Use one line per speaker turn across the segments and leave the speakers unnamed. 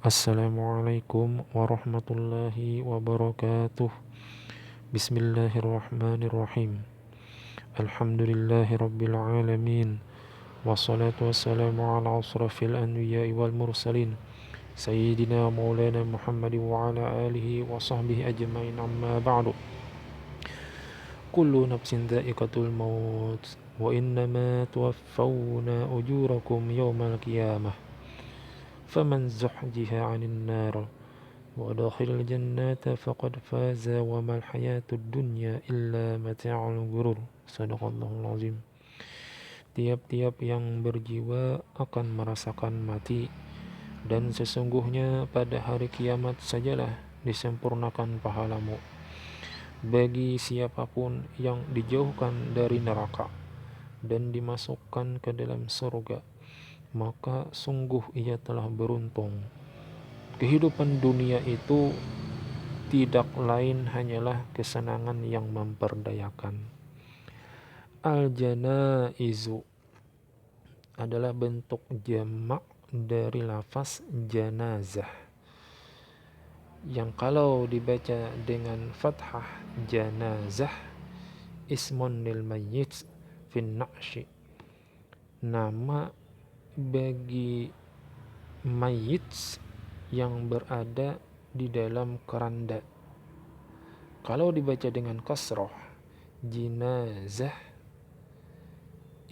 Assalamualaikum warahmatullahi wabarakatuh. Bismillahirrahmanirrahim. Alhamdulillahi rabbil alamin. Wassalatu wassalamu ala asrafil anbiya'i wal mursalin Sayyidina maulana Muhammadin wa ala alihi wa sahbihi ajma'in, amma ba'du. Kullu nafsin dha'iqatul maut wa innama tuwaffawna ujurakum yawmal qiyamah. Faman zuhziha 'anil nar wa dakhala al-jannata faqad faza wa mal hayatud dunya illa mata'ul ghurur. Shadaqallahul azim. Tiap-tiap yang berjiwa akan merasakan mati, dan sesungguhnya pada hari kiamat sajalah disempurnakan pahalamu. Bagi siapapun yang dijauhkan dari neraka dan dimasukkan ke dalam surga, maka sungguh ia telah beruntung. Kehidupan dunia itu tidak lain hanyalah kesenangan yang memperdayakan. Al-janaizu adalah bentuk jamak dari lafaz janazah, yang kalau dibaca dengan fathah janazah, ismun lil mayyit fin na'syi, nama bagi mayit yang berada di dalam keranda. Kalau dibaca dengan kasrah, jinazah,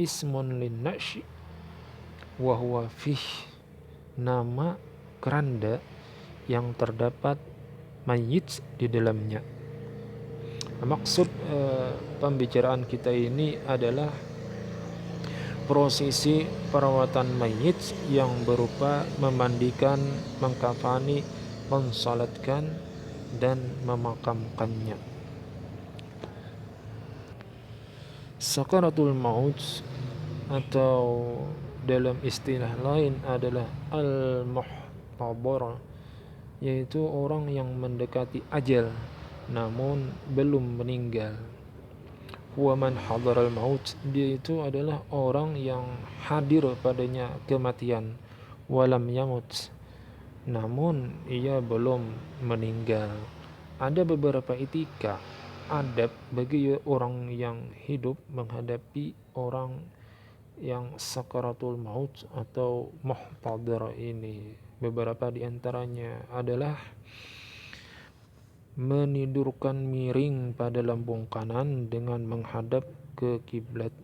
ismun lin na'syi wa huwa fih, nama keranda yang terdapat mayit di dalamnya. Maksud pembicaraan kita ini adalah prosesi perawatan mayit yang berupa memandikan, mengkafani, mensalatkan, dan memakamkannya. Sakaratul maut atau dalam istilah lain adalah al-muhtadar, yaitu orang yang mendekati ajal namun belum meninggal. Wa man hadaral maut, dia itu adalah orang yang hadir padanya kematian, walam yamut, namun ia belum meninggal. Ada beberapa etika, adab bagi orang yang hidup menghadapi orang yang sakaratul maut atau muhtadar ini. Beberapa di antaranya adalah menidurkan miring pada lambung kanan dengan menghadap ke kiblat.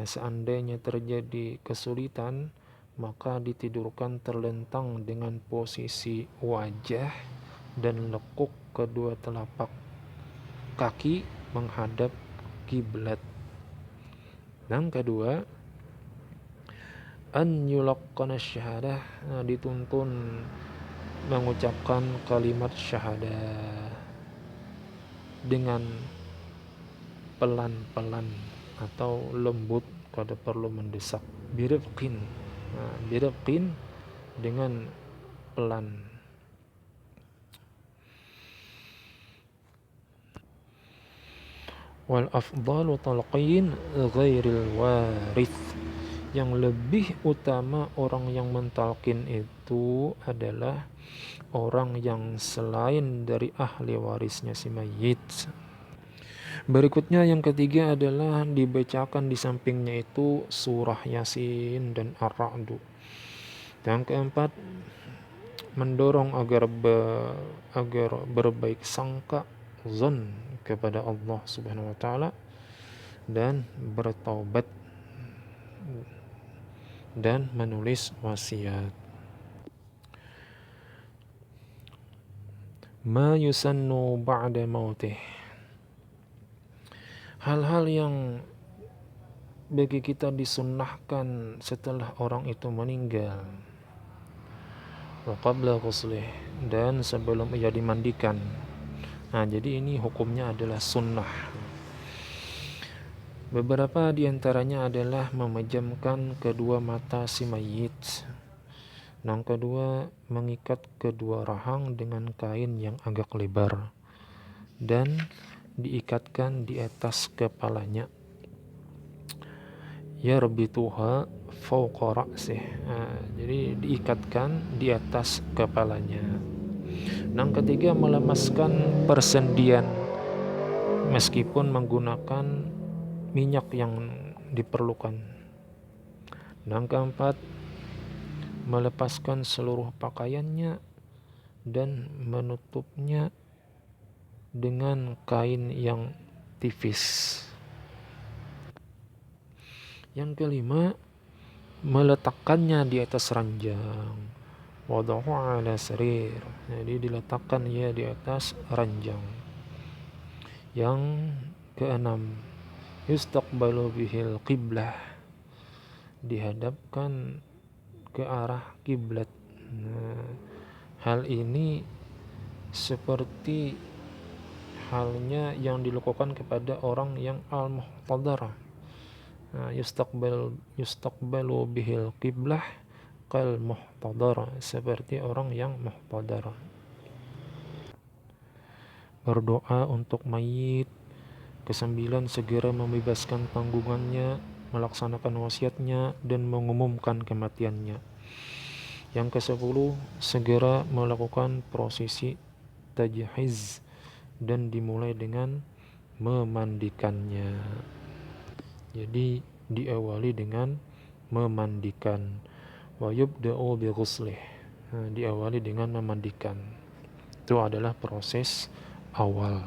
Seandainya terjadi kesulitan, maka ditidurkan terlentang dengan posisi wajah dan lekuk kedua telapak kaki menghadap kiblat. Yang kedua, an yulaqqana syahadah, dituntun mengucapkan kalimat syahadah dengan pelan-pelan atau lembut kalau perlu mendesak. Birifqin, birifqin dengan pelan. Wal afdalu talqin ghairil warith, yang lebih utama orang yang mentalkin itu adalah orang yang selain dari ahli warisnya si mayit. Berikutnya yang ketiga adalah dibacakan di sampingnya itu surah Yasin dan Ar-Ra'd. Yang keempat, mendorong agar berbaik sangka, zon kepada Allah Subhanahu wa taala, dan bertaubat dan menulis wasiat. Ma yusannu ba'da mautih, hal-hal yang bagi kita disunnahkan setelah orang itu meninggal. Wa qabla ghuslih, dan sebelum ia dimandikan. Jadi ini hukumnya adalah sunnah. Beberapa di antaranya adalah memejamkan kedua mata si mayit. Yang kedua, mengikat kedua rahang dengan kain yang agak lebar dan diikatkan di atas kepalanya. Yarbituha fawqa ra'sih. Jadi diikatkan di atas kepalanya. Yang ketiga, melemaskan persendian meskipun menggunakan minyak yang diperlukan. Yang keempat, melepaskan seluruh pakaiannya dan menutupnya dengan kain yang tipis. Yang kelima, meletakkannya di atas ranjang. Wada'u ala sarir. Jadi diletakkan ia di atas ranjang. Yang keenam, yustaqbalu bihil qiblah. Dihadapkan ke arah kiblat. Hal ini seperti halnya yang dilakukan kepada orang yang al-muhtadar. Yustaqbalu bihil qiblah kal muhtadar, seperti orang yang muhtadar. Berdoa untuk mayit. Kesembilan, segera membebaskan tanggungannya, melaksanakan wasiatnya, dan mengumumkan kematiannya. Yang ke-10, segera melakukan prosesi tajhiz dan dimulai dengan memandikannya. Jadi diawali dengan memandikan. Wa yubda'u bi ghuslih. Diawali dengan memandikan. Itu adalah proses awal.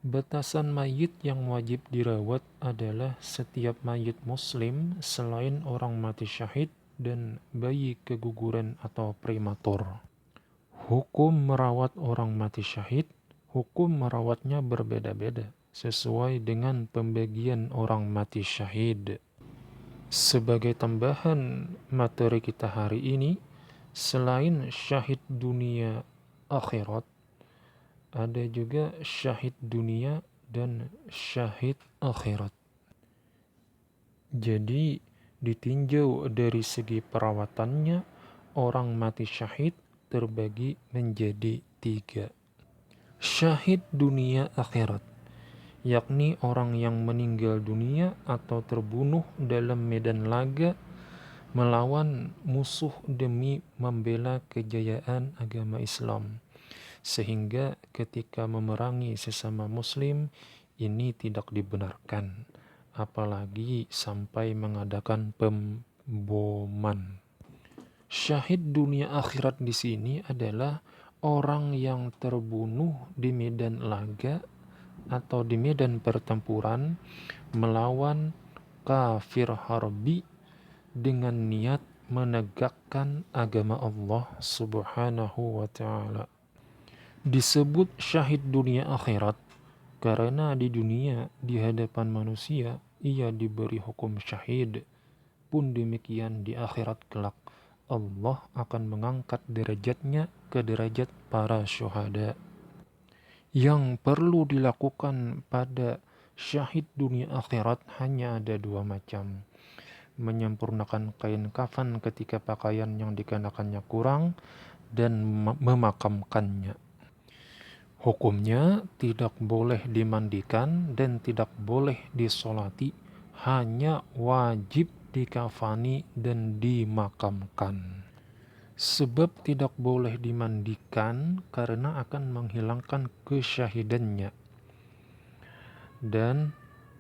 Batasan mayit yang wajib dirawat adalah setiap mayit muslim selain orang mati syahid dan bayi keguguran atau prematur. Hukum merawat orang mati syahid, hukum merawatnya berbeda-beda sesuai dengan pembagian orang mati syahid. Sebagai tambahan materi kita hari ini, selain syahid dunia akhirat, ada juga syahid dunia dan syahid akhirat. Jadi ditinjau dari segi perawatannya, orang mati syahid terbagi menjadi 3. Syahid dunia akhirat, yakni orang yang meninggal dunia atau terbunuh dalam medan laga melawan musuh demi membela kejayaan agama Islam, sehingga ketika memerangi sesama muslim ini tidak dibenarkan, apalagi sampai mengadakan pemboman. Syahid dunia akhirat di sini adalah orang yang terbunuh di medan laga atau di medan pertempuran melawan kafir harbi dengan niat menegakkan agama Allah Subhanahu wa ta'ala. Disebut syahid dunia akhirat karena di dunia, di hadapan manusia, ia diberi hukum syahid. Pun demikian di akhirat kelak, Allah akan mengangkat derajatnya ke derajat para syuhada. Yang perlu dilakukan pada Syahid dunia akhirat hanya ada dua macam. Menyempurnakan kain kafan ketika pakaian yang dikenakannya kurang dan memakamkannya. Hukumnya tidak boleh dimandikan dan tidak boleh disolati, hanya wajib dikafani dan dimakamkan. Sebab tidak boleh dimandikan karena akan menghilangkan kesyahidannya. Dan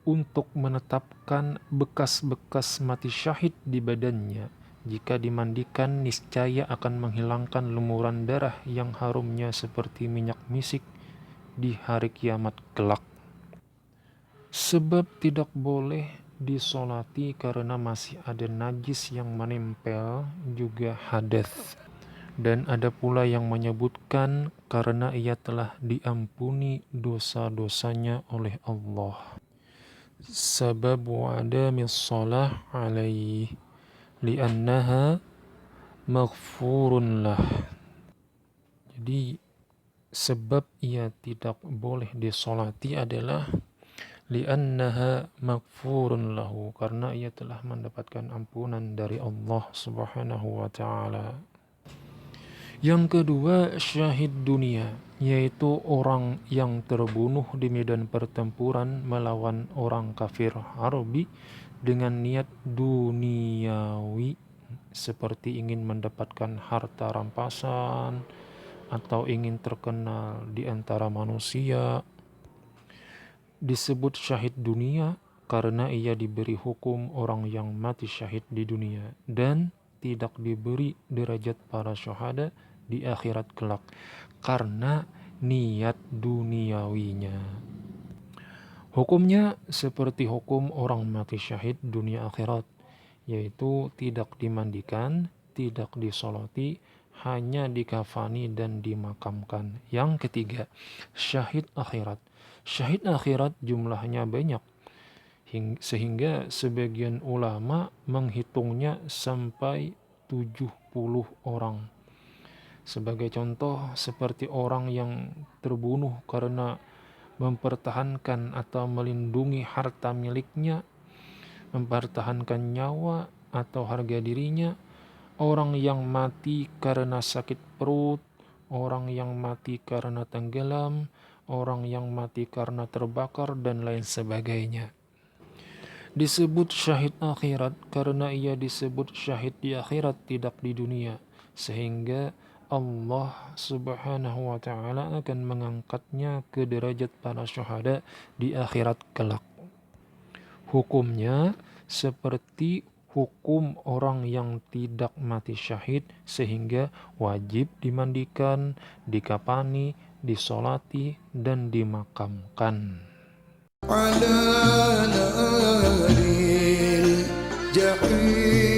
untuk menetapkan bekas-bekas mati syahid di badannya, jika dimandikan niscaya akan menghilangkan lumuran darah yang harumnya seperti minyak misik di hari kiamat kelak. Sebab tidak boleh disolati karena masih ada najis yang menempel, juga hadas. Dan ada pula yang menyebutkan karena ia telah diampuni dosa-dosanya oleh Allah. Sabab adamis salah alaih li'annaha maghfurun lah. Jadi sebab ia tidak boleh disolati adalah li'annaha maghfurun lahu, karena ia telah mendapatkan ampunan dari Allah Subhanahu wa ta'ala. Yang kedua, syahid dunia, yaitu orang yang terbunuh di medan pertempuran melawan orang kafir harbi dengan niat duniawi, seperti ingin mendapatkan harta rampasan atau ingin terkenal di antara manusia. Disebut syahid dunia karena ia diberi hukum orang yang mati syahid di dunia dan tidak diberi derajat para syuhada di akhirat kelak karena niat duniawinya. Hukumnya seperti hukum orang mati syahid dunia akhirat, yaitu tidak dimandikan, tidak disolati, hanya dikafani dan dimakamkan. Yang ketiga, syahid akhirat. Syahid akhirat jumlahnya banyak, sehingga sebagian ulama menghitungnya sampai 70 orang. Sebagai contoh, seperti orang yang terbunuh karena mempertahankan atau melindungi harta miliknya, mempertahankan nyawa atau harga dirinya, orang yang mati karena sakit perut, orang yang mati karena tenggelam, orang yang mati karena terbakar, dan lain sebagainya. Disebut syahid akhirat karena ia disebut syahid di akhirat, tidak di dunia, sehingga Allah Subhanahu wa ta'ala akan mengangkatnya ke derajat para syuhada di akhirat kelak. Hukumnya seperti hukum orang yang tidak mati syahid, sehingga wajib dimandikan, dikafani, disolati, dan dimakamkan. Ala naril jahim